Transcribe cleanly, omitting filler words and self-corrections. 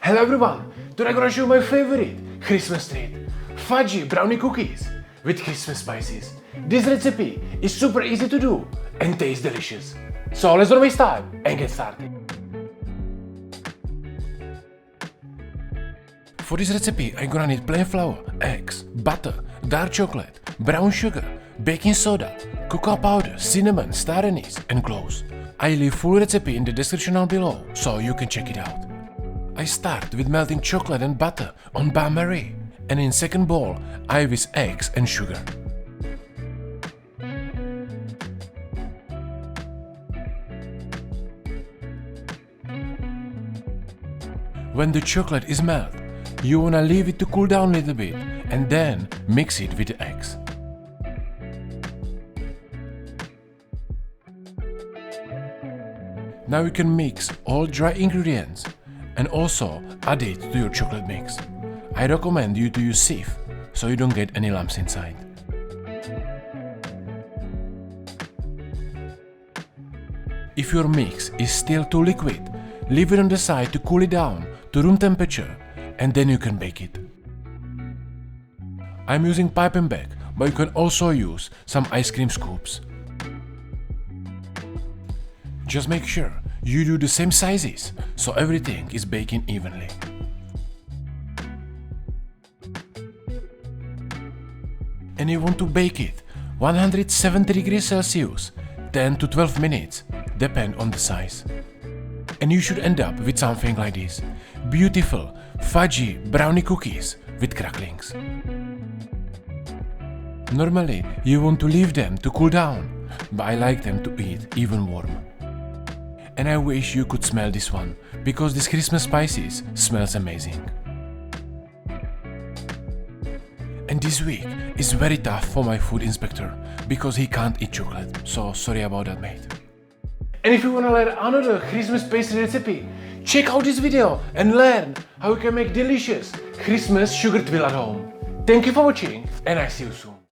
Hello everyone, today I'm gonna show you my favorite Christmas treat, Fudgy Brownie Cookies with Christmas spices. This recipe is super easy to do and tastes delicious. So let's not waste time and get started. For this recipe I'm gonna need plain flour, eggs, butter, dark chocolate, brown sugar, baking soda, cocoa powder, cinnamon, star anise and cloves. I leave full recipe in the description down below so you can check it out. I start with melting chocolate and butter on bain-marie, and in second bowl I whisk eggs and sugar. When the chocolate is melted, you wanna leave it to cool down a little bit and then mix it with the eggs. Now you can mix all dry ingredients and also add it to your chocolate mix. I recommend you to use sieve so you don't get any lumps inside. If your mix is still too liquid, leave it on the side to cool it down to room temperature and then you can bake it. I'm using pipe and bag, but you can also use some ice cream scoops. Just make sure you do the same sizes so everything is baking evenly. And you want to bake it 170 degrees Celsius, 10 to 12 minutes, depend on the size. And you should end up with something like this, beautiful fudgy brownie cookies with cracklings. Normally you want to leave them to cool down, but I like them to eat even warm. And I wish you could smell this one, because this Christmas spices smells amazing. And this week is very tough for my food inspector, because he can't eat chocolate, so sorry about that, mate. And if you wanna learn another Christmas pastry recipe, check out this video and learn how you can make delicious Christmas sugar twill at home. Thank you for watching and I see you soon.